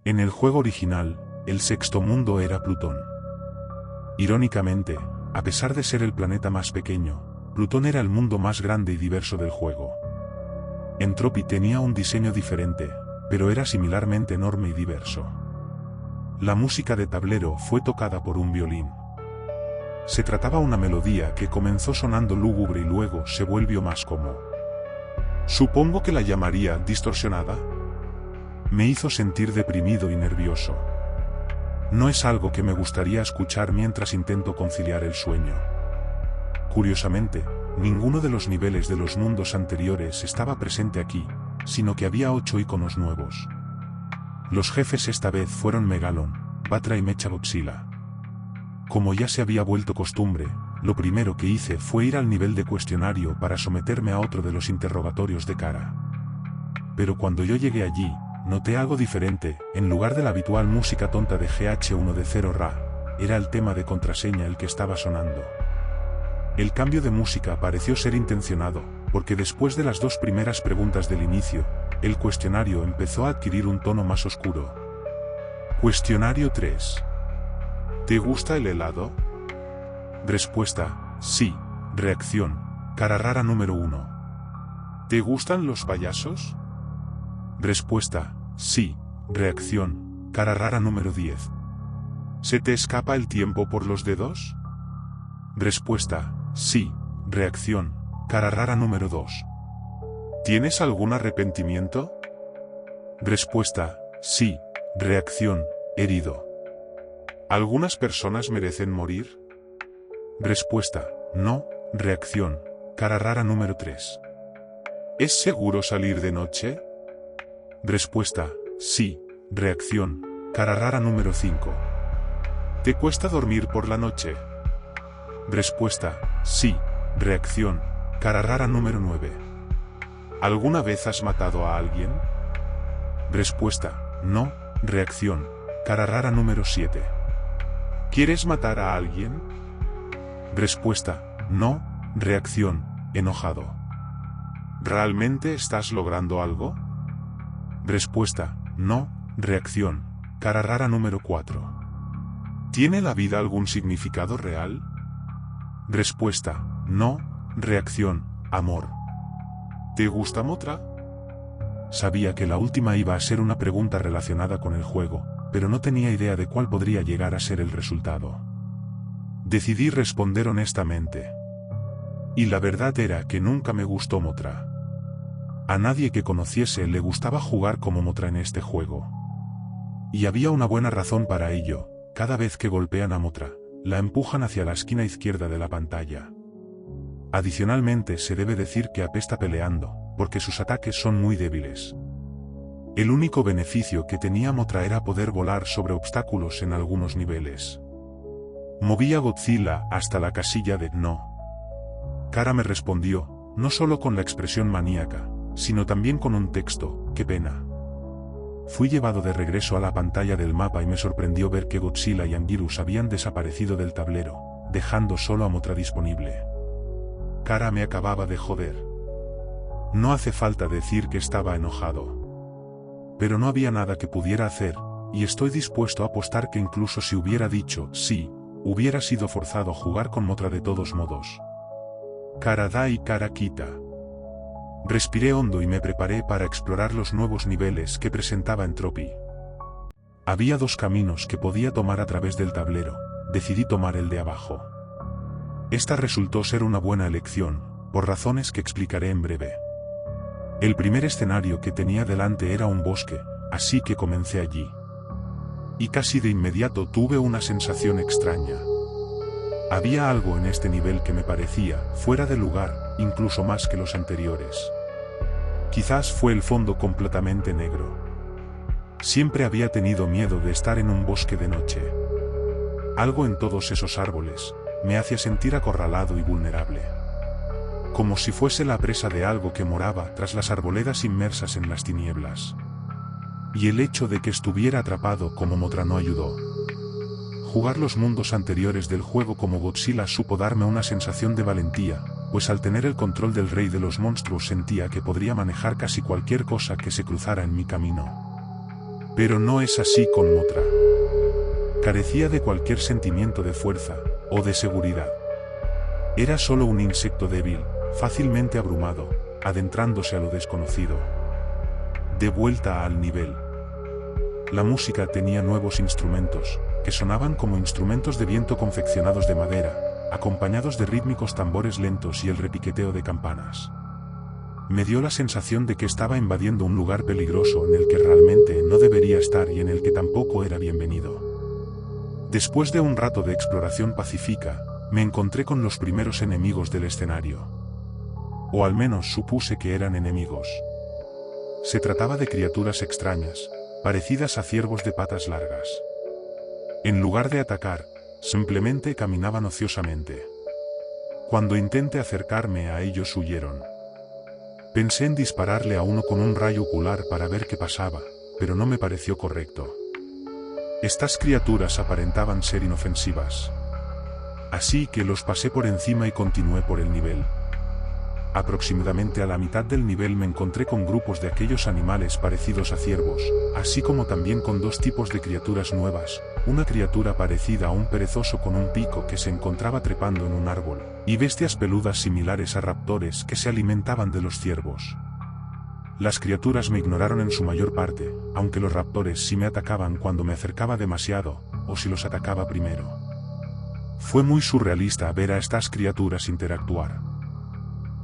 En el juego original, el sexto mundo era Plutón. Irónicamente, a pesar de ser el planeta más pequeño, Plutón era el mundo más grande y diverso del juego. Entropy tenía un diseño diferente, pero era similarmente enorme y diverso. La música de tablero fue tocada por un violín. Se trataba una melodía que comenzó sonando lúgubre y luego se volvió más como... Supongo que la llamaría distorsionada. Me hizo sentir deprimido y nervioso. No es algo que me gustaría escuchar mientras intento conciliar el sueño. Curiosamente, ninguno de los niveles de los mundos anteriores estaba presente aquí, sino que había 8 iconos nuevos. Los jefes esta vez fueron Megalon, Batra y Mechagodzilla. Como ya se había vuelto costumbre, lo primero que hice fue ir al nivel de cuestionario para someterme a otro de los interrogatorios de Kara. Pero cuando yo llegué allí, noté algo diferente. En lugar de la habitual música tonta de GH1 era el tema de contraseña el que estaba sonando. El cambio de música pareció ser intencionado, porque después de las 2 primeras preguntas del inicio, el cuestionario empezó a adquirir un tono más oscuro. Cuestionario 3. ¿Te gusta el helado? Respuesta, sí. Reacción, cara rara número 1. ¿Te gustan los payasos? Respuesta, sí. Reacción, cara rara número 10. ¿Se te escapa el tiempo por los dedos? Respuesta, sí. Reacción, cara rara número 2. ¿Tienes algún arrepentimiento? Respuesta, sí. Reacción, herido. ¿Algunas personas merecen morir? Respuesta, no. Reacción, cara rara número 3. ¿Es seguro salir de noche? Respuesta, sí. Reacción, cara rara número 5. ¿Te cuesta dormir por la noche? Respuesta, sí. Reacción, cara rara número 9. ¿Alguna vez has matado a alguien? Respuesta, no. Reacción, cara rara número 7. ¿Quieres matar a alguien? Respuesta, no. Reacción, enojado. ¿Realmente estás logrando algo? Respuesta, no. Reacción, cara rara número 4. ¿Tiene la vida algún significado real? Respuesta, no. Reacción, amor. ¿Te gusta Mothra? Sabía que la última iba a ser una pregunta relacionada con el juego, pero no tenía idea de cuál podría llegar a ser el resultado. Decidí responder honestamente. Y la verdad era que nunca me gustó Mothra. A nadie que conociese le gustaba jugar como Mothra en este juego. Y había una buena razón para ello. Cada vez que golpean a Mothra, la empujan hacia la esquina izquierda de la pantalla. Adicionalmente se debe decir que apesta peleando, porque sus ataques son muy débiles. El único beneficio que tenía Mothra era poder volar sobre obstáculos en algunos niveles. Moví a Godzilla hasta la casilla de no. Kara me respondió, no solo con la expresión maníaca, sino también con un texto, qué pena. Fui llevado de regreso a la pantalla del mapa y me sorprendió ver que Godzilla y Anguirus habían desaparecido del tablero, dejando solo a Mothra disponible. Kara me acababa de joder. No hace falta decir que estaba enojado. Pero no había nada que pudiera hacer, y estoy dispuesto a apostar que incluso si hubiera dicho sí, hubiera sido forzado a jugar con Mothra de todos modos. Kara da y Kara quita. Respiré hondo y me preparé para explorar los nuevos niveles que presentaba Entropy. Había 2 caminos que podía tomar a través del tablero, decidí tomar el de abajo. Esta resultó ser una buena elección, por razones que explicaré en breve. El primer escenario que tenía delante era un bosque, así que comencé allí. Y casi de inmediato tuve una sensación extraña. Había algo en este nivel que me parecía fuera de lugar, incluso más que los anteriores. Quizás fue el fondo completamente negro. Siempre había tenido miedo de estar en un bosque de noche. Algo en todos esos árboles me hacía sentir acorralado y vulnerable. Como si fuese la presa de algo que moraba tras las arboledas inmersas en las tinieblas. Y el hecho de que estuviera atrapado como Mothra no ayudó. Jugar los mundos anteriores del juego como Godzilla supo darme una sensación de valentía, pues al tener el control del rey de los monstruos sentía que podría manejar casi cualquier cosa que se cruzara en mi camino. Pero no es así con Mothra. Carecía de cualquier sentimiento de fuerza o de seguridad. Era solo un insecto débil, fácilmente abrumado, adentrándose a lo desconocido. De vuelta al nivel. La música tenía nuevos instrumentos, que sonaban como instrumentos de viento confeccionados de madera, acompañados de rítmicos tambores lentos y el repiqueteo de campanas. Me dio la sensación de que estaba invadiendo un lugar peligroso en el que realmente no debería estar y en el que tampoco era bienvenido. Después de un rato de exploración pacífica, me encontré con los primeros enemigos del escenario. O al menos supuse que eran enemigos. Se trataba de criaturas extrañas, parecidas a ciervos de patas largas. En lugar de atacar, simplemente caminaban ociosamente. Cuando intenté acercarme a ellos huyeron. Pensé en dispararle a uno con un rayo ocular para ver qué pasaba, pero no me pareció correcto. Estas criaturas aparentaban ser inofensivas. Así que los pasé por encima y continué por el nivel. Aproximadamente a la mitad del nivel me encontré con grupos de aquellos animales parecidos a ciervos, así como también con dos tipos de criaturas nuevas, una criatura parecida a un perezoso con un pico que se encontraba trepando en un árbol, y bestias peludas similares a raptores que se alimentaban de los ciervos. Las criaturas me ignoraron en su mayor parte, aunque los raptores sí me atacaban cuando me acercaba demasiado, o si los atacaba primero. Fue muy surrealista ver a estas criaturas interactuar.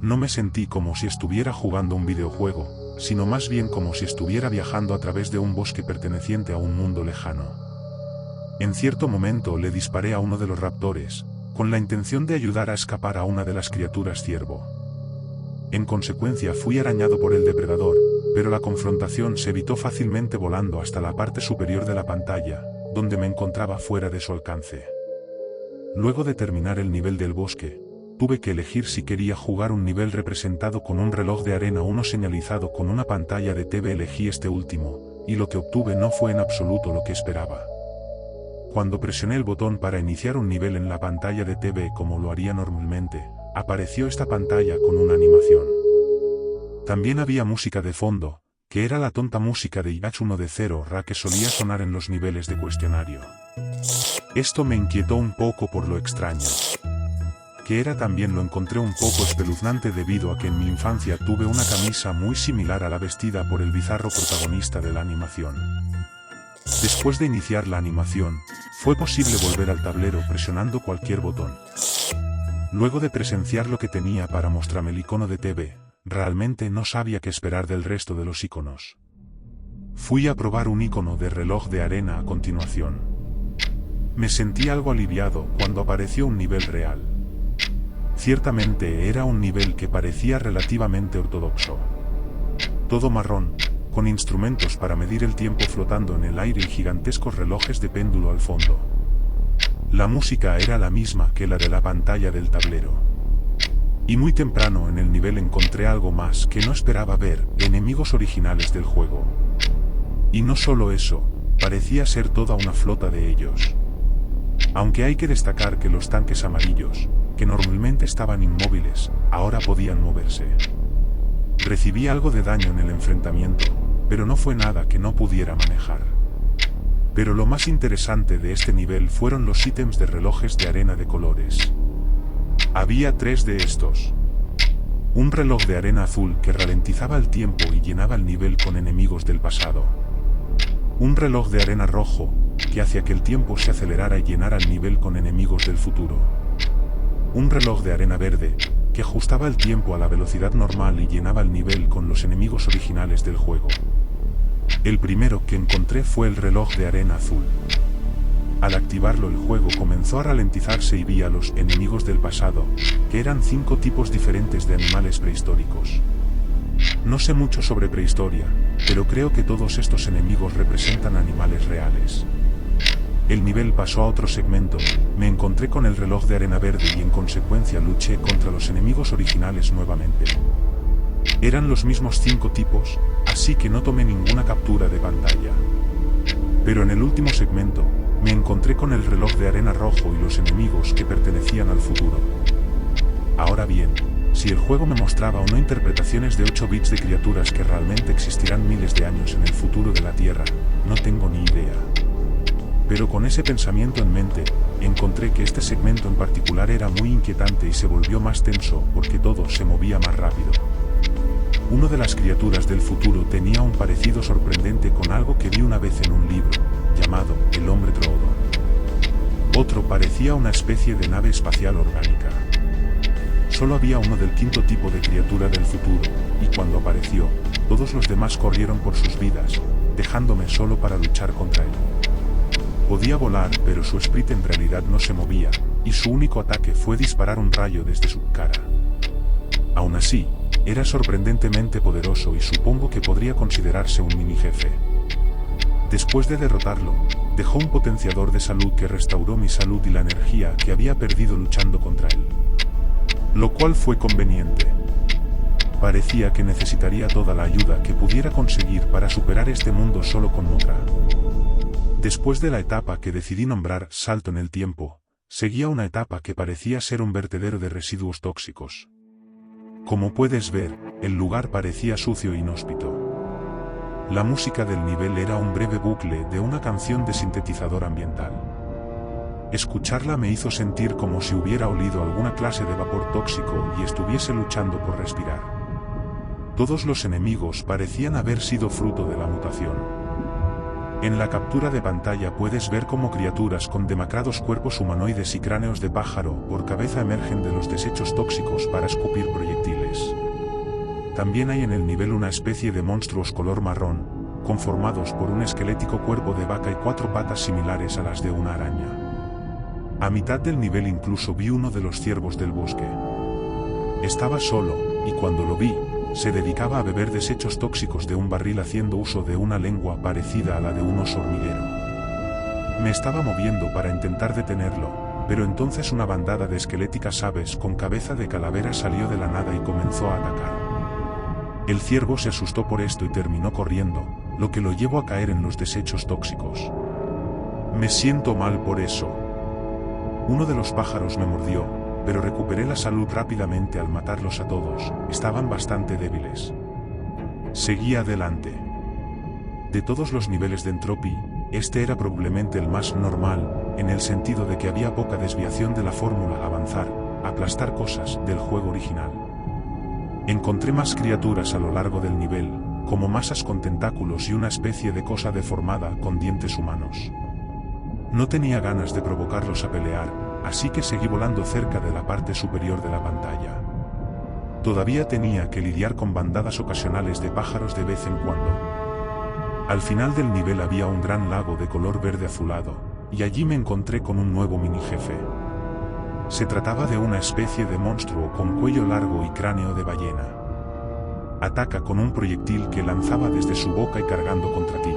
No me sentí como si estuviera jugando un videojuego, sino más bien como si estuviera viajando a través de un bosque perteneciente a un mundo lejano. En cierto momento le disparé a uno de los raptores, con la intención de ayudar a escapar a una de las criaturas ciervo. En consecuencia fui arañado por el depredador, pero la confrontación se evitó fácilmente volando hasta la parte superior de la pantalla, donde me encontraba fuera de su alcance. Luego de terminar el nivel del bosque, tuve que elegir si quería jugar un nivel representado con un reloj de arena o uno señalizado con una pantalla de TV. Elegí este último, y lo que obtuve no fue en absoluto lo que esperaba. Cuando presioné el botón para iniciar un nivel en la pantalla de TV como lo haría normalmente, apareció esta pantalla con una animación. También había música de fondo, que era la tonta música de Yacht 1 de 0 Ra que solía sonar en los niveles de cuestionario. Esto me inquietó un poco por lo extraño que era. También lo encontré un poco espeluznante debido a que en mi infancia tuve una camisa muy similar a la vestida por el bizarro protagonista de la animación. Después de iniciar la animación, fue posible volver al tablero presionando cualquier botón. Luego de presenciar lo que tenía para mostrarme el icono de TV, realmente no sabía qué esperar del resto de los iconos. Fui a probar un icono de reloj de arena a continuación. Me sentí algo aliviado cuando apareció un nivel real. Ciertamente era un nivel que parecía relativamente ortodoxo. Todo marrón, con instrumentos para medir el tiempo flotando en el aire y gigantescos relojes de péndulo al fondo. La música era la misma que la de la pantalla del tablero. Y muy temprano en el nivel encontré algo más que no esperaba ver, enemigos originales del juego. Y no solo eso, parecía ser toda una flota de ellos. Aunque hay que destacar que los tanques amarillos, que normalmente estaban inmóviles, ahora podían moverse. Recibí algo de daño en el enfrentamiento, pero no fue nada que no pudiera manejar. Pero lo más interesante de este nivel fueron los ítems de relojes de arena de colores. Había 3 de estos. Un reloj de arena azul que ralentizaba el tiempo y llenaba el nivel con enemigos del pasado. Un reloj de arena rojo, que hacía que el tiempo se acelerara y llenara el nivel con enemigos del futuro. Un reloj de arena verde, que ajustaba el tiempo a la velocidad normal y llenaba el nivel con los enemigos originales del juego. El primero que encontré fue el reloj de arena azul. Al activarlo el juego comenzó a ralentizarse y vi a los enemigos del pasado, que eran 5 tipos diferentes de animales prehistóricos. No sé mucho sobre prehistoria, pero creo que todos estos enemigos representan animales reales. El nivel pasó a otro segmento, me encontré con el reloj de arena verde y en consecuencia luché contra los enemigos originales nuevamente. Eran los mismos 5 tipos, así que no tomé ninguna captura de pantalla. Pero en el último segmento, me encontré con el reloj de arena rojo y los enemigos que pertenecían al futuro. Ahora bien, Si el juego me mostraba o no interpretaciones de 8 bits de criaturas que realmente existirán miles de años en el futuro de la Tierra, no tengo ni idea. Pero con ese pensamiento en mente, encontré que este segmento en particular era muy inquietante y se volvió más tenso porque todo se movía más rápido. Una de las criaturas del futuro tenía un parecido sorprendente con algo que vi una vez en un libro, llamado El Hombre Troodon. Otro parecía una especie de nave espacial orgánica. Solo había uno del quinto tipo de criatura del futuro, y cuando apareció, todos los demás corrieron por sus vidas, dejándome solo para luchar contra él. Podía volar, pero su sprite en realidad no se movía, y su único ataque fue disparar un rayo desde su cara. Aún así, era sorprendentemente poderoso y supongo que podría considerarse un mini jefe. Después de derrotarlo, dejó un potenciador de salud que restauró mi salud y la energía que había perdido luchando contra él. Lo cual fue conveniente. Parecía que necesitaría toda la ayuda que pudiera conseguir para superar este mundo solo con Mokra. Después de la etapa que decidí nombrar Salto en el Tiempo, seguía una etapa que parecía ser un vertedero de residuos tóxicos. Como puedes ver, el lugar parecía sucio e inhóspito. La música del nivel era un breve bucle de una canción de sintetizador ambiental. Escucharla me hizo sentir como si hubiera olido alguna clase de vapor tóxico y estuviese luchando por respirar. Todos los enemigos parecían haber sido fruto de la mutación. En la captura de pantalla puedes ver cómo criaturas con demacrados cuerpos humanoides y cráneos de pájaro por cabeza emergen de los desechos tóxicos para escupir proyectiles. También hay en el nivel una especie de monstruos color marrón, conformados por un esquelético cuerpo de vaca y 4 patas similares a las de una araña. A mitad del nivel incluso vi uno de los ciervos del bosque. Estaba solo, y cuando lo vi, se dedicaba a beber desechos tóxicos de un barril haciendo uso de una lengua parecida a la de un oso hormiguero. Me estaba moviendo para intentar detenerlo, pero entonces una bandada de esqueléticas aves con cabeza de calavera salió de la nada y comenzó a atacar. El ciervo se asustó por esto y terminó corriendo, lo que lo llevó a caer en los desechos tóxicos. Me siento mal por eso. Uno de los pájaros me mordió, pero recuperé la salud rápidamente al matarlos a todos, estaban bastante débiles. Seguí adelante. De todos los niveles de Entropy, este era probablemente el más normal, en el sentido de que había poca desviación de la fórmula avanzar, aplastar cosas del juego original. Encontré más criaturas a lo largo del nivel, como masas con tentáculos y una especie de cosa deformada con dientes humanos. No tenía ganas de provocarlos a pelear, así que seguí volando cerca de la parte superior de la pantalla. Todavía tenía que lidiar con bandadas ocasionales de pájaros de vez en cuando. Al final del nivel había un gran lago de color verde azulado, y allí me encontré con un nuevo mini jefe. Se trataba de una especie de monstruo con cuello largo y cráneo de ballena. Ataca con un proyectil que lanzaba desde su boca y cargando contra ti.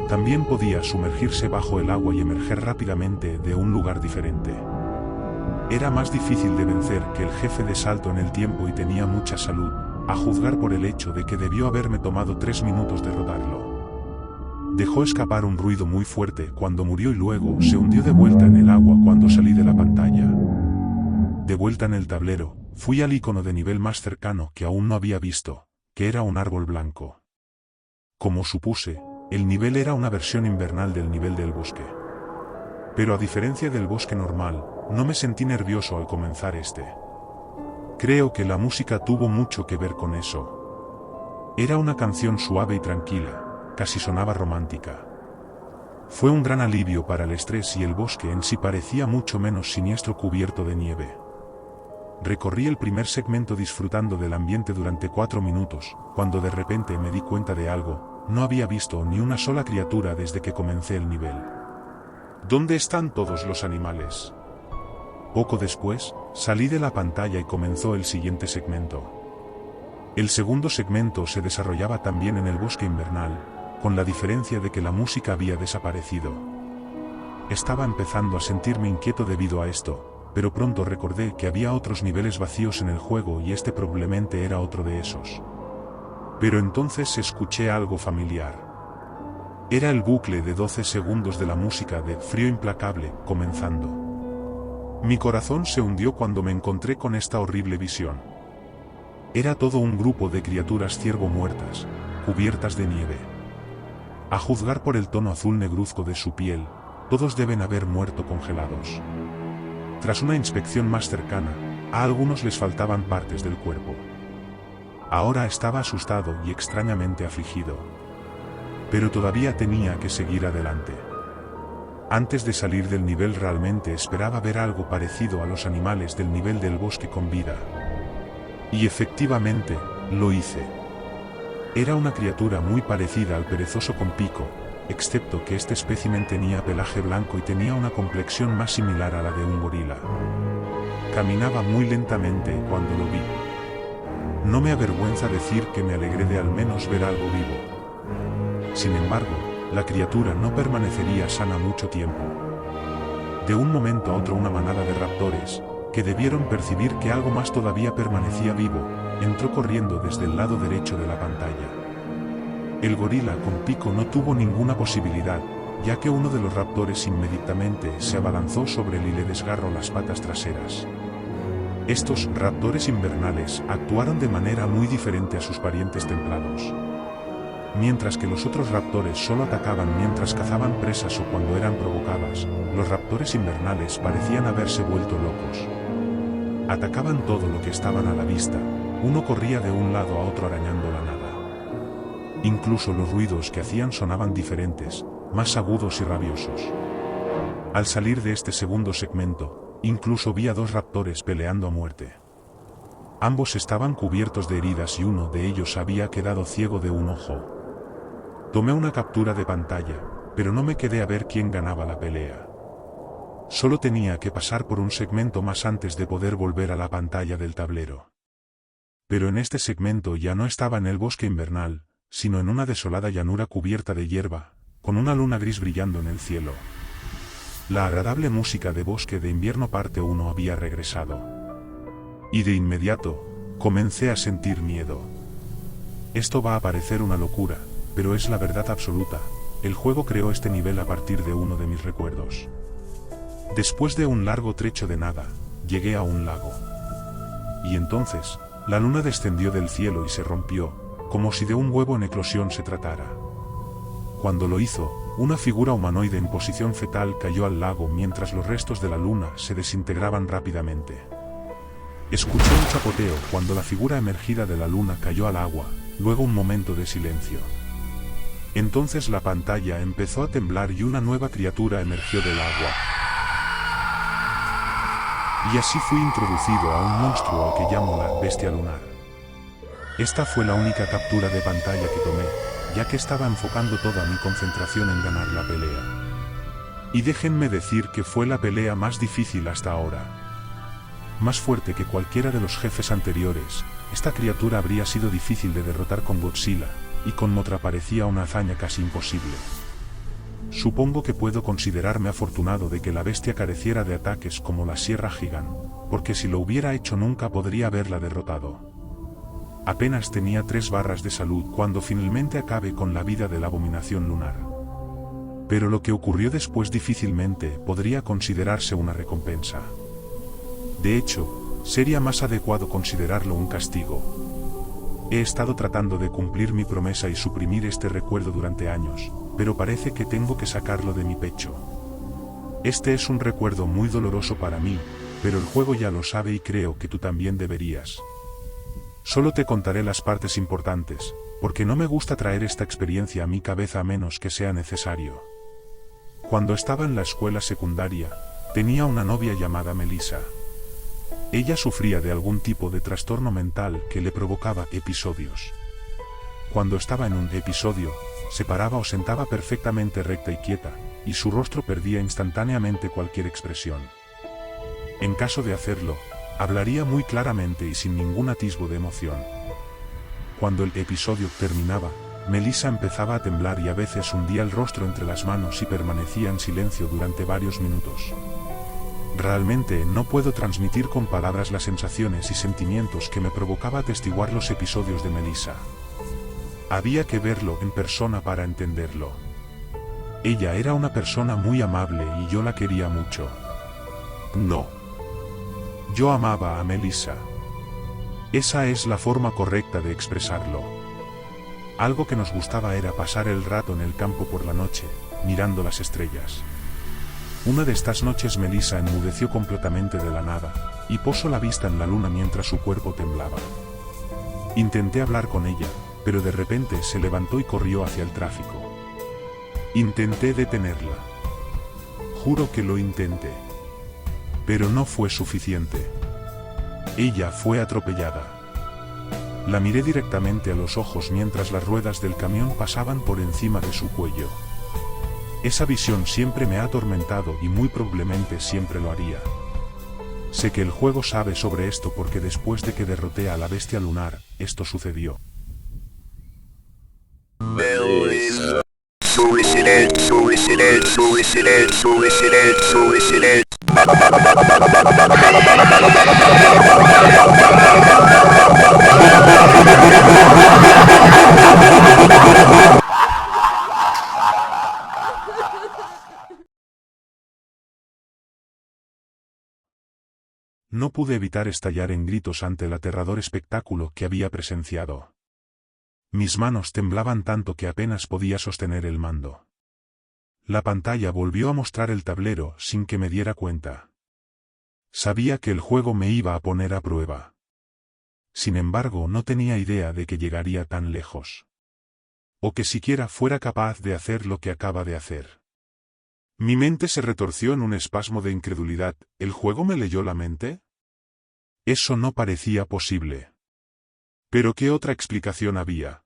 También podía sumergirse bajo el agua y emerger rápidamente de un lugar diferente. Era más difícil de vencer que el jefe de Salto en el Tiempo y tenía mucha salud, a juzgar por el hecho de que debió haberme tomado 3 minutos derrotarlo. Dejó escapar un ruido muy fuerte cuando murió y luego se hundió de vuelta en el agua cuando salí de la pantalla. De vuelta en el tablero, fui al icono de nivel más cercano que aún no había visto, que era un árbol blanco. Como supuse, el nivel era una versión invernal del nivel del bosque. Pero a diferencia del bosque normal, no me sentí nervioso al comenzar este. Creo que la música tuvo mucho que ver con eso. Era una canción suave y tranquila, casi sonaba romántica. Fue un gran alivio para el estrés y el bosque en sí parecía mucho menos siniestro cubierto de nieve. Recorrí el primer segmento disfrutando del ambiente durante 4 minutos, cuando de repente me di cuenta de algo. No había visto ni una sola criatura desde que comencé el nivel. ¿Dónde están todos los animales? Poco después, salí de la pantalla y comenzó el siguiente segmento. El segundo segmento se desarrollaba también en el bosque invernal, con la diferencia de que la música había desaparecido. Estaba empezando a sentirme inquieto debido a esto, pero pronto recordé que había otros niveles vacíos en el juego y este probablemente era otro de esos. Pero entonces escuché algo familiar. Era el bucle de 12 segundos de la música de Frío Implacable, comenzando. Mi corazón se hundió cuando me encontré con esta horrible visión. Era todo un grupo de criaturas ciervo muertas, cubiertas de nieve. A juzgar por el tono azul negruzco de su piel, todos deben haber muerto congelados. Tras una inspección más cercana, a algunos les faltaban partes del cuerpo. Ahora estaba asustado y extrañamente afligido. Pero todavía tenía que seguir adelante. Antes de salir del nivel realmente esperaba ver algo parecido a los animales del nivel del bosque con vida. Y efectivamente, lo hice. Era una criatura muy parecida al perezoso con pico, excepto que este espécimen tenía pelaje blanco y tenía una complexión más similar a la de un gorila. Caminaba muy lentamente cuando lo vi. No me avergüenza decir que me alegré de al menos ver algo vivo. Sin embargo, la criatura no permanecería sana mucho tiempo. De un momento a otro una manada de raptores, que debieron percibir que algo más todavía permanecía vivo, entró corriendo desde el lado derecho de la pantalla. El gorila con pico no tuvo ninguna posibilidad, ya que uno de los raptores inmediatamente se abalanzó sobre él y le desgarró las patas traseras. Estos raptores invernales actuaron de manera muy diferente a sus parientes templados. Mientras que los otros raptores solo atacaban mientras cazaban presas o cuando eran provocadas, los raptores invernales parecían haberse vuelto locos. Atacaban todo lo que estaban a la vista, uno corría de un lado a otro arañando la nada. Incluso los ruidos que hacían sonaban diferentes, más agudos y rabiosos. Al salir de este segundo segmento, incluso vi a dos raptores peleando a muerte. Ambos estaban cubiertos de heridas y uno de ellos había quedado ciego de un ojo. Tomé una captura de pantalla, pero no me quedé a ver quién ganaba la pelea. Solo tenía que pasar por un segmento más antes de poder volver a la pantalla del tablero. Pero en este segmento ya no estaba en el bosque invernal, sino en una desolada llanura cubierta de hierba, con una luna gris brillando en el cielo. La agradable música de Bosque de Invierno parte 1 había regresado. Y de inmediato, comencé a sentir miedo. Esto va a parecer una locura, pero es la verdad absoluta. El juego creó este nivel a partir de uno de mis recuerdos. Después de un largo trecho de nada, llegué a un lago. Y entonces, la luna descendió del cielo y se rompió, como si de un huevo en eclosión se tratara. Cuando lo hizo, una figura humanoide en posición fetal cayó al lago mientras los restos de la luna se desintegraban rápidamente. Escuché un chapoteo cuando la figura emergida de la luna cayó al agua, luego un momento de silencio. Entonces la pantalla empezó a temblar y una nueva criatura emergió del agua. Y así fui introducido a un monstruo al que llamo la bestia lunar. Esta fue la única captura de pantalla que tomé, ya que estaba enfocando toda mi concentración en ganar la pelea. Y déjenme decir que fue la pelea más difícil hasta ahora. Más fuerte que cualquiera de los jefes anteriores, esta criatura habría sido difícil de derrotar con Godzilla, y con Mothra parecía una hazaña casi imposible. Supongo que puedo considerarme afortunado de que la bestia careciera de ataques como la Sierra Gigant, porque si lo hubiera hecho nunca podría haberla derrotado. Apenas tenía 3 barras de salud cuando finalmente acabé con la vida de la abominación lunar. Pero lo que ocurrió después difícilmente podría considerarse una recompensa. De hecho, sería más adecuado considerarlo un castigo. He estado tratando de cumplir mi promesa y suprimir este recuerdo durante años, pero parece que tengo que sacarlo de mi pecho. Este es un recuerdo muy doloroso para mí, pero el juego ya lo sabe y creo que tú también deberías. Solo te contaré las partes importantes, porque no me gusta traer esta experiencia a mi cabeza a menos que sea necesario. Cuando estaba en la escuela secundaria, tenía una novia llamada Melissa. Ella sufría de algún tipo de trastorno mental que le provocaba episodios. Cuando estaba en un episodio, se paraba o sentaba perfectamente recta y quieta, y su rostro perdía instantáneamente cualquier expresión. En caso de hacerlo, hablaría muy claramente y sin ningún atisbo de emoción. Cuando el episodio terminaba, Melissa empezaba a temblar y a veces hundía el rostro entre las manos y permanecía en silencio durante varios minutos. Realmente no puedo transmitir con palabras las sensaciones y sentimientos que me provocaba atestiguar los episodios de Melissa. Había que verlo en persona para entenderlo. Ella era una persona muy amable y yo la quería mucho. No. Yo amaba a Melissa. Esa es la forma correcta de expresarlo. Algo que nos gustaba era pasar el rato en el campo por la noche, mirando las estrellas. Una de estas noches Melissa enmudeció completamente de la nada, y posó la vista en la luna mientras su cuerpo temblaba. Intenté hablar con ella, pero de repente se levantó y corrió hacia el tráfico. Intenté detenerla. Juro que lo intenté. Pero no fue suficiente. Ella fue atropellada. La miré directamente a los ojos mientras las ruedas del camión pasaban por encima de su cuello. Esa visión siempre me ha atormentado y muy probablemente siempre lo haría. Sé que el juego sabe sobre esto porque después de que derroté a la bestia lunar, esto sucedió. No pude evitar estallar en gritos ante el aterrador espectáculo que había presenciado. Mis manos temblaban tanto que apenas podía sostener el mando. La pantalla volvió a mostrar el tablero sin que me diera cuenta. Sabía que el juego me iba a poner a prueba. Sin embargo, no tenía idea de que llegaría tan lejos. O que siquiera fuera capaz de hacer lo que acaba de hacer. Mi mente se retorció en un espasmo de incredulidad. ¿El juego me leyó la mente? Eso no parecía posible. ¿Pero qué otra explicación había?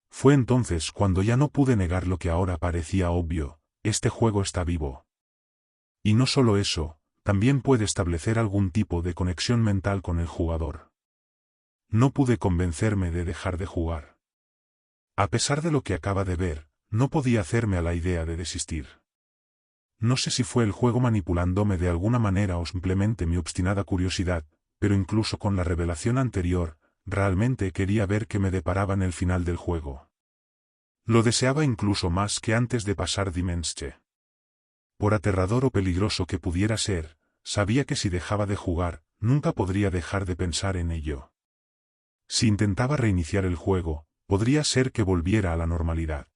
Fue entonces cuando ya no pude negar lo que ahora parecía obvio: este juego está vivo. Y no solo eso, también puede establecer algún tipo de conexión mental con el jugador. No pude convencerme de dejar de jugar. A pesar de lo que acaba de ver, no podía hacerme a la idea de desistir. No sé si fue el juego manipulándome de alguna manera o simplemente mi obstinada curiosidad, pero incluso con la revelación anterior, realmente quería ver qué me deparaba en el final del juego. Lo deseaba incluso más que antes de pasar Dimension. Por aterrador o peligroso que pudiera ser, sabía que si dejaba de jugar, nunca podría dejar de pensar en ello. Si intentaba reiniciar el juego, podría ser que volviera a la normalidad.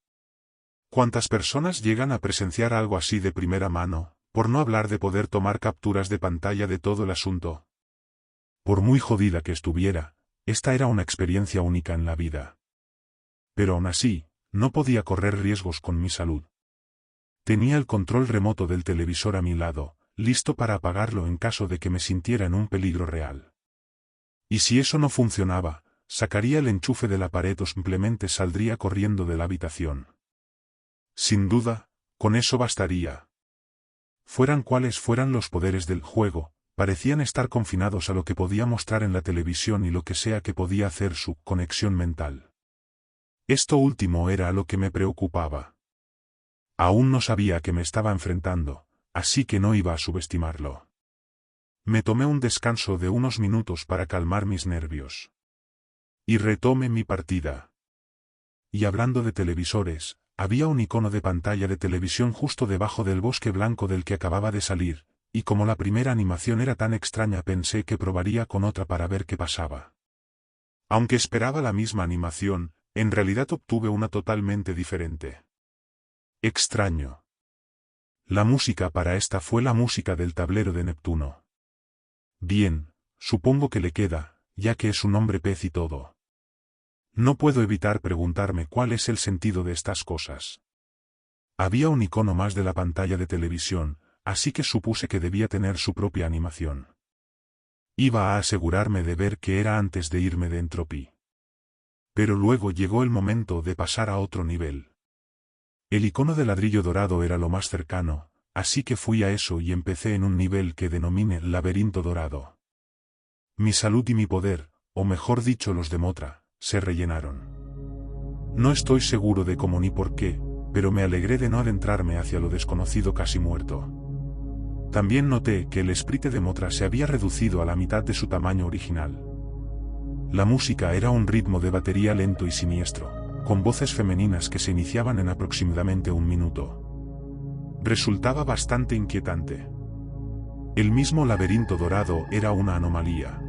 ¿Cuántas personas llegan a presenciar algo así de primera mano, por no hablar de poder tomar capturas de pantalla de todo el asunto? Por muy jodida que estuviera, esta era una experiencia única en la vida. Pero aún así, no podía correr riesgos con mi salud. Tenía el control remoto del televisor a mi lado, listo para apagarlo en caso de que me sintiera en un peligro real. Y si eso no funcionaba, sacaría el enchufe de la pared o simplemente saldría corriendo de la habitación. Sin duda, con eso bastaría. Fueran cuales fueran los poderes del juego, parecían estar confinados a lo que podía mostrar en la televisión y lo que sea que podía hacer su conexión mental. Esto último era a lo que me preocupaba. Aún no sabía a qué me estaba enfrentando, así que no iba a subestimarlo. Me tomé un descanso de unos minutos para calmar mis nervios. Y retomé mi partida. Y hablando de televisores, había un icono de pantalla de televisión justo debajo del bosque blanco del que acababa de salir, y como la primera animación era tan extraña pensé que probaría con otra para ver qué pasaba. Aunque esperaba la misma animación, en realidad obtuve una totalmente diferente. Extraño. La música para esta fue la música del tablero de Neptuno. Bien, supongo que le queda, ya que es un hombre pez y todo. No puedo evitar preguntarme cuál es el sentido de estas cosas. Había un icono más de la pantalla de televisión, así que supuse que debía tener su propia animación. Iba a asegurarme de ver qué era antes de irme de Entropy. Pero luego llegó el momento de pasar a otro nivel. El icono de ladrillo dorado era lo más cercano, así que fui a eso y empecé en un nivel que denominé Laberinto Dorado. Mi salud y mi poder, o mejor dicho los de Mothra, se rellenaron. No estoy seguro de cómo ni por qué, pero me alegré de no adentrarme hacia lo desconocido casi muerto. También noté que el sprite de Mothra se había reducido a la mitad de su tamaño original. La música era un ritmo de batería lento y siniestro, con voces femeninas que se iniciaban en aproximadamente un minuto. Resultaba bastante inquietante. El mismo laberinto dorado era una anomalía.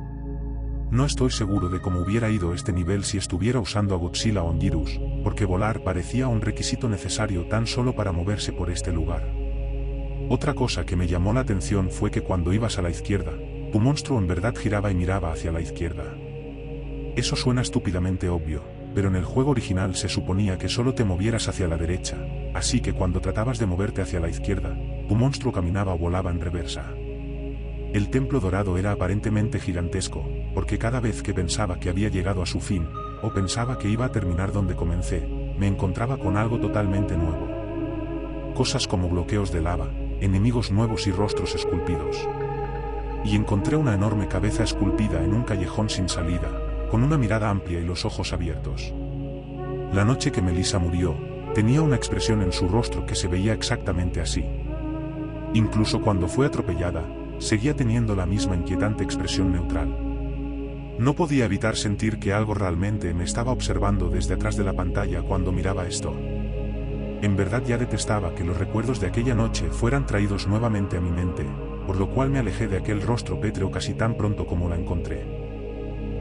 No estoy seguro de cómo hubiera ido este nivel si estuviera usando a Godzilla Onigirus, porque volar parecía un requisito necesario tan solo para moverse por este lugar. Otra cosa que me llamó la atención fue que cuando ibas a la izquierda, tu monstruo en verdad giraba y miraba hacia la izquierda. Eso suena estúpidamente obvio, pero en el juego original se suponía que solo te movieras hacia la derecha, así que cuando tratabas de moverte hacia la izquierda, tu monstruo caminaba o volaba en reversa. El templo dorado era aparentemente gigantesco, porque cada vez que pensaba que había llegado a su fin, o pensaba que iba a terminar donde comencé, me encontraba con algo totalmente nuevo. Cosas como bloqueos de lava, enemigos nuevos y rostros esculpidos. Y encontré una enorme cabeza esculpida en un callejón sin salida, con una mirada amplia y los ojos abiertos. La noche que Melissa murió, tenía una expresión en su rostro que se veía exactamente así. Incluso cuando fue atropellada, seguía teniendo la misma inquietante expresión neutral. No podía evitar sentir que algo realmente me estaba observando desde atrás de la pantalla cuando miraba esto. En verdad ya detestaba que los recuerdos de aquella noche fueran traídos nuevamente a mi mente, por lo cual me alejé de aquel rostro pétreo casi tan pronto como la encontré.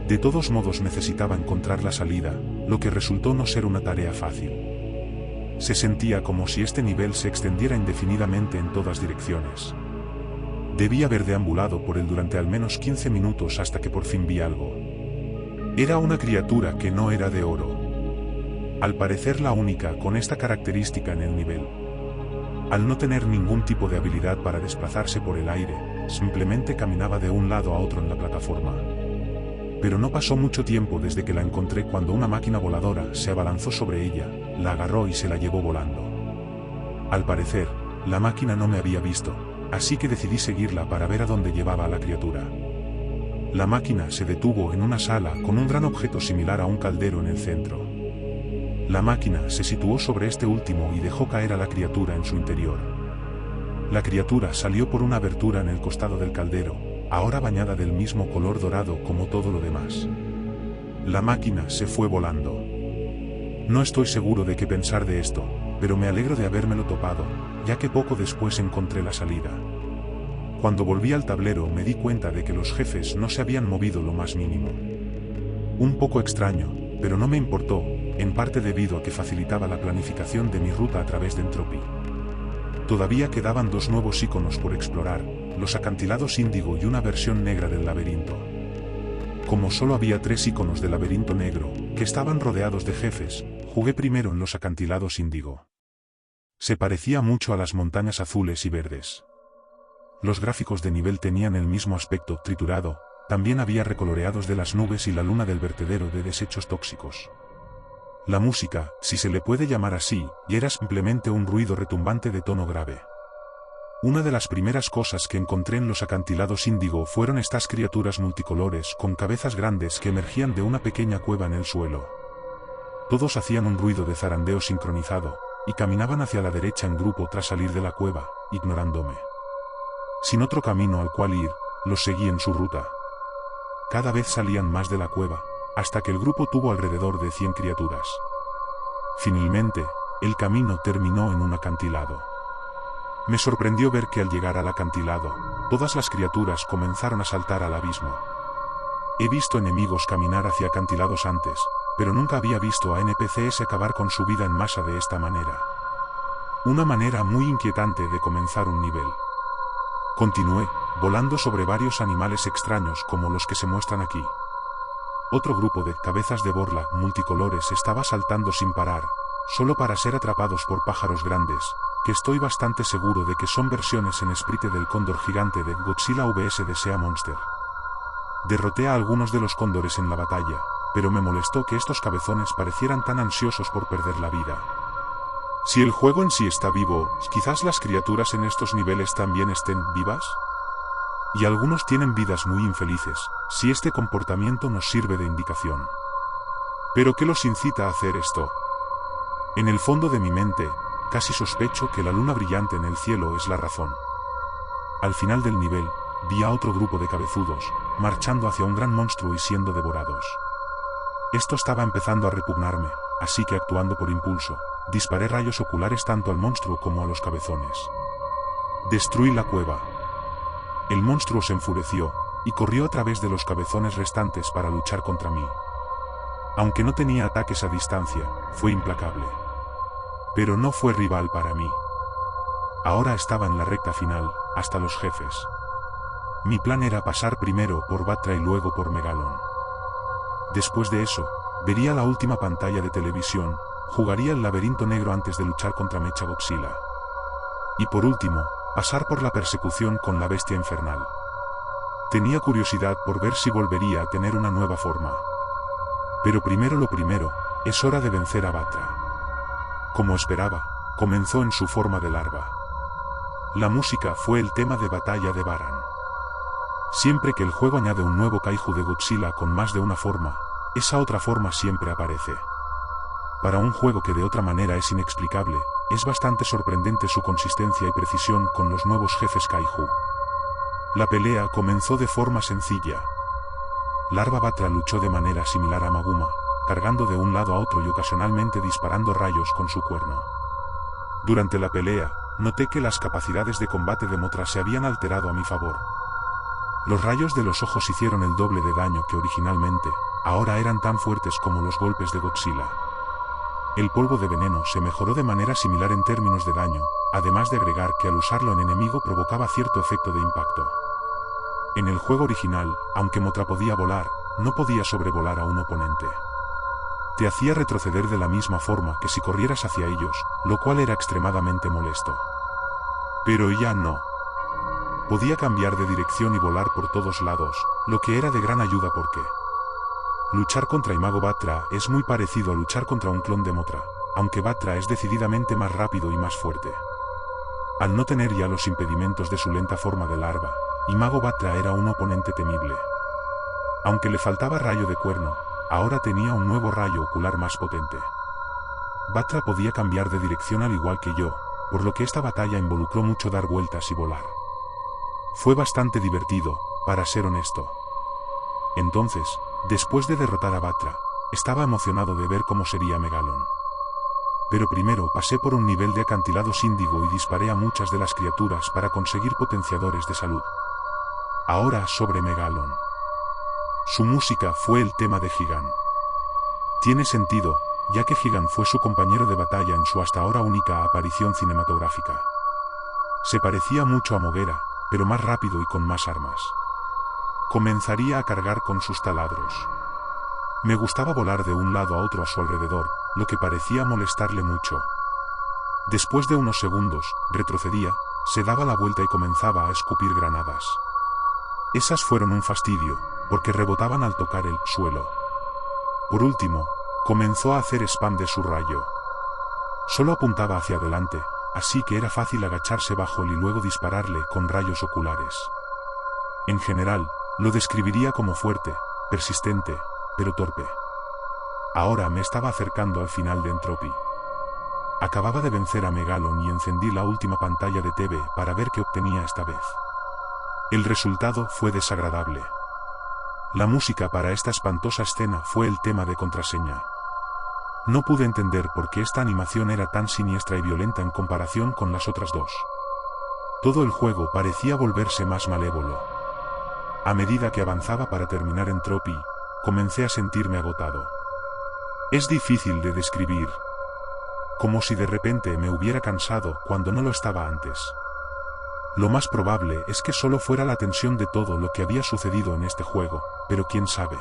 De todos modos necesitaba encontrar la salida, lo que resultó no ser una tarea fácil. Se sentía como si este nivel se extendiera indefinidamente en todas direcciones. Debí haber deambulado por él durante al menos 15 minutos hasta que por fin vi algo. Era una criatura que no era de oro. Al parecer la única con esta característica en el nivel. Al no tener ningún tipo de habilidad para desplazarse por el aire, simplemente caminaba de un lado a otro en la plataforma. Pero no pasó mucho tiempo desde que la encontré cuando una máquina voladora se abalanzó sobre ella, la agarró y se la llevó volando. Al parecer, la máquina no me había visto, así que decidí seguirla para ver a dónde llevaba a la criatura. La máquina se detuvo en una sala con un gran objeto similar a un caldero en el centro. La máquina se situó sobre este último y dejó caer a la criatura en su interior. La criatura salió por una abertura en el costado del caldero, ahora bañada del mismo color dorado como todo lo demás. La máquina se fue volando. No estoy seguro de qué pensar de esto, pero me alegro de habérmelo topado, ya que poco después encontré la salida. Cuando volví al tablero me di cuenta de que los jefes no se habían movido lo más mínimo. Un poco extraño, pero no me importó, en parte debido a que facilitaba la planificación de mi ruta a través de Entropy. Todavía quedaban dos nuevos iconos por explorar, los acantilados índigo y una versión negra del laberinto. Como solo había 3 iconos del laberinto negro, que estaban rodeados de jefes, jugué primero en los acantilados índigo. Se parecía mucho a las montañas azules y verdes. Los gráficos de nivel tenían el mismo aspecto triturado, también había recoloreados de las nubes y la luna del vertedero de desechos tóxicos. La música, si se le puede llamar así, era simplemente un ruido retumbante de tono grave. Una de las primeras cosas que encontré en los acantilados índigo fueron estas criaturas multicolores con cabezas grandes que emergían de una pequeña cueva en el suelo. Todos hacían un ruido de zarandeo sincronizado, y caminaban hacia la derecha en grupo tras salir de la cueva, ignorándome. Sin otro camino al cual ir, los seguí en su ruta. Cada vez salían más de la cueva, hasta que el grupo tuvo alrededor de 100 criaturas. Finalmente, el camino terminó en un acantilado. Me sorprendió ver que al llegar al acantilado, todas las criaturas comenzaron a saltar al abismo. He visto enemigos caminar hacia acantilados antes, pero nunca había visto a NPCs acabar con su vida en masa de esta manera. Una manera muy inquietante de comenzar un nivel. Continué, volando sobre varios animales extraños como los que se muestran aquí. Otro grupo de cabezas de borla multicolores estaba saltando sin parar, solo para ser atrapados por pájaros grandes, que estoy bastante seguro de que son versiones en sprite del cóndor gigante de Godzilla vs The Sea Monster. Derroté a algunos de los cóndores en la batalla, pero me molestó que estos cabezones parecieran tan ansiosos por perder la vida. Si el juego en sí está vivo, quizás las criaturas en estos niveles también estén vivas. Y algunos tienen vidas muy infelices, si este comportamiento nos sirve de indicación. ¿Pero qué los incita a hacer esto? En el fondo de mi mente, casi sospecho que la luna brillante en el cielo es la razón. Al final del nivel, vi a otro grupo de cabezudos, marchando hacia un gran monstruo y siendo devorados. Esto estaba empezando a repugnarme, así que actuando por impulso, disparé rayos oculares tanto al monstruo como a los cabezones. Destruí la cueva. El monstruo se enfureció, y corrió a través de los cabezones restantes para luchar contra mí. Aunque no tenía ataques a distancia, fue implacable. Pero no fue rival para mí. Ahora estaba en la recta final, hasta los jefes. Mi plan era pasar primero por Batra y luego por Megalon. Después de eso, vería la última pantalla de televisión, jugaría el laberinto negro antes de luchar contra Mechagodzilla. Y por último, pasar por la persecución con la bestia infernal. Tenía curiosidad por ver si volvería a tener una nueva forma. Pero primero lo primero, es hora de vencer a Batra. Como esperaba, comenzó en su forma de larva. La música fue el tema de batalla de Baran. Siempre que el juego añade un nuevo kaiju de Godzilla con más de una forma, esa otra forma siempre aparece. Para un juego que de otra manera es inexplicable, es bastante sorprendente su consistencia y precisión con los nuevos jefes kaiju. La pelea comenzó de forma sencilla. Larva Batra luchó de manera similar a Maguma, cargando de un lado a otro y ocasionalmente disparando rayos con su cuerno. Durante la pelea, noté que las capacidades de combate de Mothra se habían alterado a mi favor. Los rayos de los ojos hicieron el doble de daño que originalmente, ahora eran tan fuertes como los golpes de Godzilla. El polvo de veneno se mejoró de manera similar en términos de daño, además de agregar que al usarlo en enemigo provocaba cierto efecto de impacto. En el juego original, aunque Mothra podía volar, no podía sobrevolar a un oponente. Te hacía retroceder de la misma forma que si corrieras hacia ellos, lo cual era extremadamente molesto. Pero ya no. Podía cambiar de dirección y volar por todos lados, lo que era de gran ayuda porque luchar contra Imago Batra es muy parecido a luchar contra un clon de Mothra, aunque Batra es decididamente más rápido y más fuerte. Al no tener ya los impedimentos de su lenta forma de larva, Imago Batra era un oponente temible. Aunque le faltaba rayo de cuerno, ahora tenía un nuevo rayo ocular más potente. Batra podía cambiar de dirección al igual que yo, por lo que esta batalla involucró mucho dar vueltas y volar. Fue bastante divertido, para ser honesto. Entonces, después de derrotar a Batra, estaba emocionado de ver cómo sería Megalon. Pero primero pasé por un nivel de acantilados índigo y disparé a muchas de las criaturas para conseguir potenciadores de salud. Ahora sobre Megalon. Su música fue el tema de Gigan. Tiene sentido, ya que Gigan fue su compañero de batalla en su hasta ahora única aparición cinematográfica. Se parecía mucho a Moguera, pero más rápido y con más armas. Comenzaría a cargar con sus taladros. Me gustaba volar de un lado a otro a su alrededor, lo que parecía molestarle mucho. Después de unos segundos, retrocedía, se daba la vuelta y comenzaba a escupir granadas. Esas fueron un fastidio, porque rebotaban al tocar el suelo. Por último, comenzó a hacer spam de su rayo. Solo apuntaba hacia adelante, así que era fácil agacharse bajo él y luego dispararle con rayos oculares. En general, lo describiría como fuerte, persistente, pero torpe. Ahora me estaba acercando al final de Entropy. Acababa de vencer a Megalon y encendí la última pantalla de TV para ver qué obtenía esta vez. El resultado fue desagradable. La música para esta espantosa escena fue el tema de contraseña. No pude entender por qué esta animación era tan siniestra y violenta en comparación con las otras dos. Todo el juego parecía volverse más malévolo. A medida que avanzaba para terminar Entropy, comencé a sentirme agotado. Es difícil de describir. Como si de repente me hubiera cansado cuando no lo estaba antes. Lo más probable es que solo fuera la tensión de todo lo que había sucedido en este juego, pero quién sabe.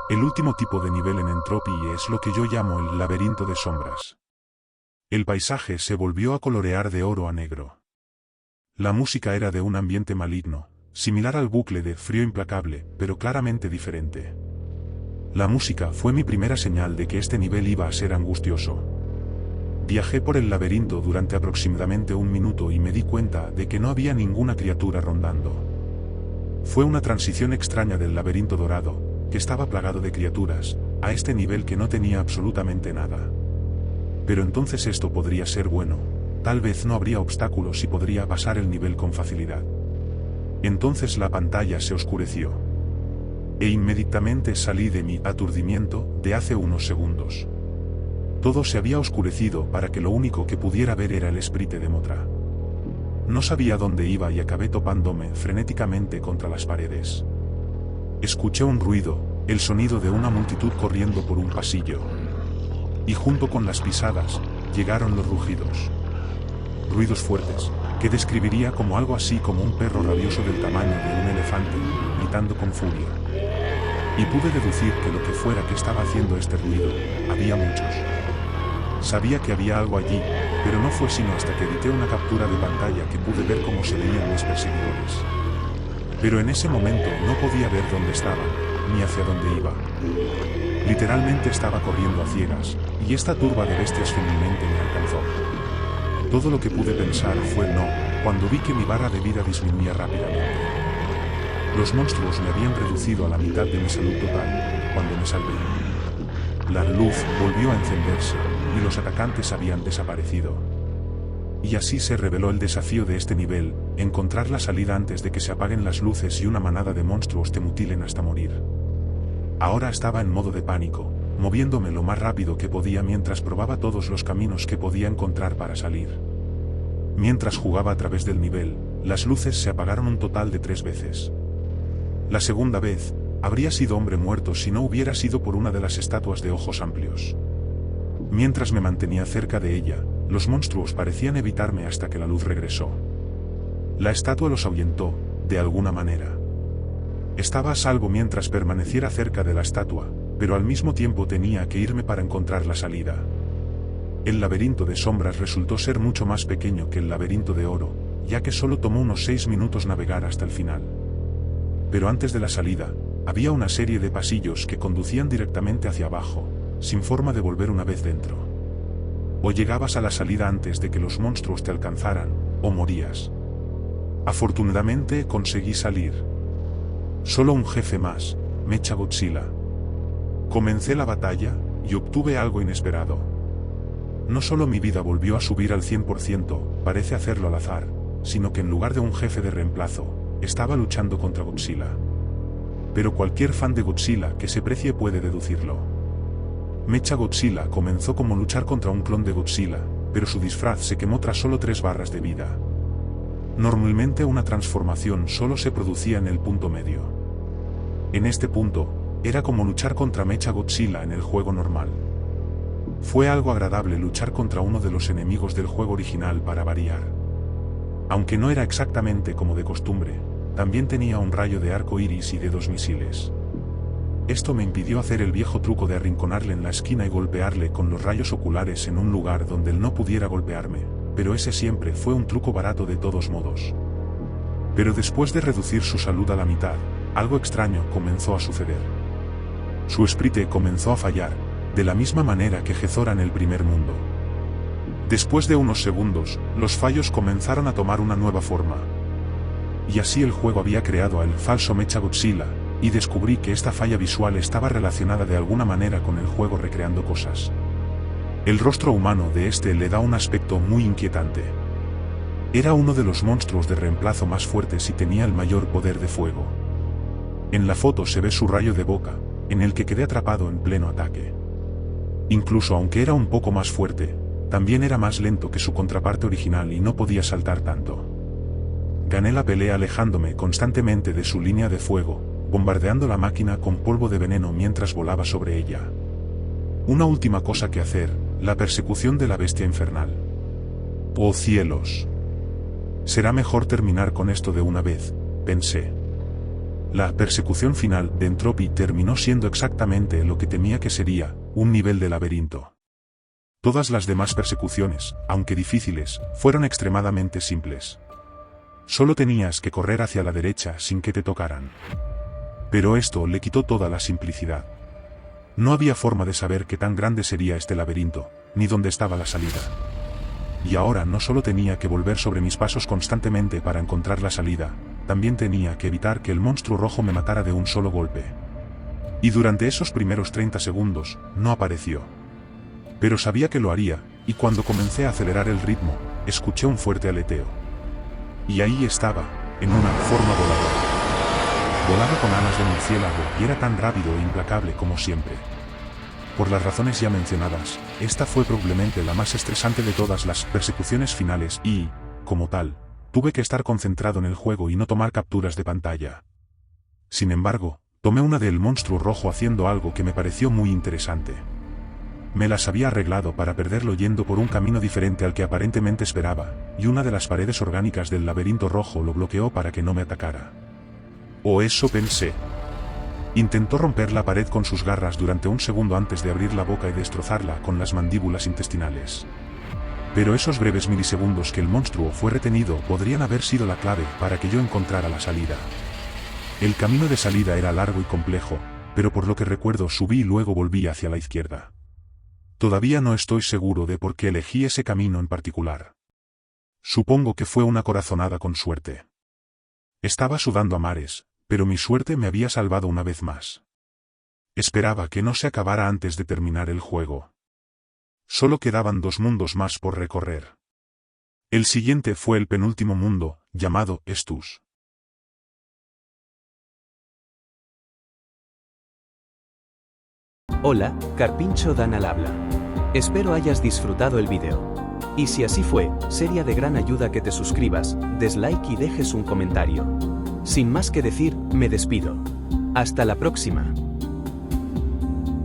El último tipo de nivel en Entropy es lo que yo llamo el laberinto de sombras. El paisaje se volvió a colorear de oro a negro. La música era de un ambiente maligno, similar al bucle de Frío Implacable, pero claramente diferente. La música fue mi primera señal de que este nivel iba a ser angustioso. Viajé por el laberinto durante aproximadamente un minuto y me di cuenta de que no había ninguna criatura rondando. Fue una transición extraña del laberinto dorado, que estaba plagado de criaturas, a este nivel que no tenía absolutamente nada. Pero entonces esto podría ser bueno, tal vez no habría obstáculos y podría pasar el nivel con facilidad. Entonces la pantalla se oscureció. E inmediatamente salí de mi aturdimiento de hace unos segundos. Todo se había oscurecido para que lo único que pudiera ver era el esprite de Mothra. No sabía dónde iba y acabé topándome frenéticamente contra las paredes. Escuché un ruido, el sonido de una multitud corriendo por un pasillo. Y junto con las pisadas, llegaron los rugidos. Ruidos fuertes, que describiría como algo así como un perro rabioso del tamaño de un elefante, gritando con furia. Y pude deducir que lo que fuera que estaba haciendo este ruido, había muchos. Sabía que había algo allí, pero no fue sino hasta que edité una captura de pantalla que pude ver cómo se veían mis perseguidores. Pero en ese momento no podía ver dónde estaban, ni hacia dónde iba. Literalmente estaba corriendo a ciegas, y esta turba de bestias finalmente me alcanzó. Todo lo que pude pensar fue no, cuando vi que mi barra de vida disminuía rápidamente. Los monstruos me habían reducido a la mitad de mi salud total, cuando me salvé. La luz volvió a encenderse, y los atacantes habían desaparecido. Y así se reveló el desafío de este nivel, encontrar la salida antes de que se apaguen las luces y una manada de monstruos te mutilen hasta morir. Ahora estaba en modo de pánico, moviéndome lo más rápido que podía mientras probaba todos los caminos que podía encontrar para salir. Mientras jugaba a través del nivel, las luces se apagaron un total de 3 veces. La segunda vez, habría sido hombre muerto si no hubiera sido por una de las estatuas de ojos amplios. Mientras me mantenía cerca de ella, los monstruos parecían evitarme hasta que la luz regresó. La estatua los ahuyentó, de alguna manera. Estaba a salvo mientras permaneciera cerca de la estatua, pero al mismo tiempo tenía que irme para encontrar la salida. El laberinto de sombras resultó ser mucho más pequeño que el laberinto de oro, ya que solo tomó unos 6 minutos navegar hasta el final. Pero antes de la salida, había una serie de pasillos que conducían directamente hacia abajo, sin forma de volver una vez dentro. O llegabas a la salida antes de que los monstruos te alcanzaran, o morías. Afortunadamente conseguí salir. Solo un jefe más, Mechagodzilla. Comencé la batalla, y obtuve algo inesperado. No solo mi vida volvió a subir al 100%, parece hacerlo al azar, sino que en lugar de un jefe de reemplazo, estaba luchando contra Godzilla. Pero cualquier fan de Godzilla que se precie puede deducirlo. Mechagodzilla comenzó como luchar contra un clon de Godzilla, pero su disfraz se quemó tras solo 3 barras de vida. Normalmente una transformación solo se producía en el punto medio. En este punto, era como luchar contra Mechagodzilla en el juego normal. Fue algo agradable luchar contra uno de los enemigos del juego original para variar. Aunque no era exactamente como de costumbre, también tenía un rayo de arco iris y de 2 misiles. Esto me impidió hacer el viejo truco de arrinconarle en la esquina y golpearle con los rayos oculares en un lugar donde él no pudiera golpearme, pero ese siempre fue un truco barato de todos modos. Pero después de reducir su salud a la mitad, algo extraño comenzó a suceder. Su sprite comenzó a fallar, de la misma manera que Gezora en el primer mundo. Después de unos segundos, los fallos comenzaron a tomar una nueva forma. Y así el juego había creado al falso Mechagodzilla, y descubrí que esta falla visual estaba relacionada de alguna manera con el juego recreando cosas. El rostro humano de este le da un aspecto muy inquietante. Era uno de los monstruos de reemplazo más fuertes y tenía el mayor poder de fuego. En la foto se ve su rayo de boca, en el que quedé atrapado en pleno ataque. Incluso aunque era un poco más fuerte, también era más lento que su contraparte original y no podía saltar tanto. Gané la pelea alejándome constantemente de su línea de fuego, bombardeando la máquina con polvo de veneno mientras volaba sobre ella. Una última cosa que hacer, la persecución de la bestia infernal. ¡Oh cielos! Será mejor terminar con esto de una vez, pensé. La persecución final de Entropy terminó siendo exactamente lo que temía que sería, un nivel de laberinto. Todas las demás persecuciones, aunque difíciles, fueron extremadamente simples. Solo tenías que correr hacia la derecha sin que te tocaran. Pero esto le quitó toda la simplicidad. No había forma de saber qué tan grande sería este laberinto, ni dónde estaba la salida. Y ahora no solo tenía que volver sobre mis pasos constantemente para encontrar la salida, también tenía que evitar que el monstruo rojo me matara de un solo golpe. Y durante esos primeros 30 segundos, no apareció. Pero sabía que lo haría, y cuando comencé a acelerar el ritmo, escuché un fuerte aleteo. Y ahí estaba, en una forma voladora. Volaba con alas de murciélago y era tan rápido e implacable como siempre. Por las razones ya mencionadas, esta fue probablemente la más estresante de todas las persecuciones finales y, como tal, tuve que estar concentrado en el juego y no tomar capturas de pantalla. Sin embargo, tomé una del monstruo rojo haciendo algo que me pareció muy interesante. Me las había arreglado para perderlo yendo por un camino diferente al que aparentemente esperaba, y una de las paredes orgánicas del laberinto rojo lo bloqueó para que no me atacara. O eso pensé. Intentó romper la pared con sus garras durante un segundo antes de abrir la boca y destrozarla con las mandíbulas intestinales. Pero esos breves milisegundos que el monstruo fue retenido podrían haber sido la clave para que yo encontrara la salida. El camino de salida era largo y complejo, pero por lo que recuerdo subí y luego volví hacia la izquierda. Todavía no estoy seguro de por qué elegí ese camino en particular. Supongo que fue una corazonada con suerte. Estaba sudando a mares, pero mi suerte me había salvado una vez más. Esperaba que no se acabara antes de terminar el juego. Solo quedaban 2 mundos más por recorrer. El siguiente fue el penúltimo mundo, llamado Estus. Hola, Carpincho Dan al habla. Espero hayas disfrutado el vídeo. Y si así fue, sería de gran ayuda que te suscribas, des like y dejes un comentario. Sin más que decir, me despido. Hasta la próxima.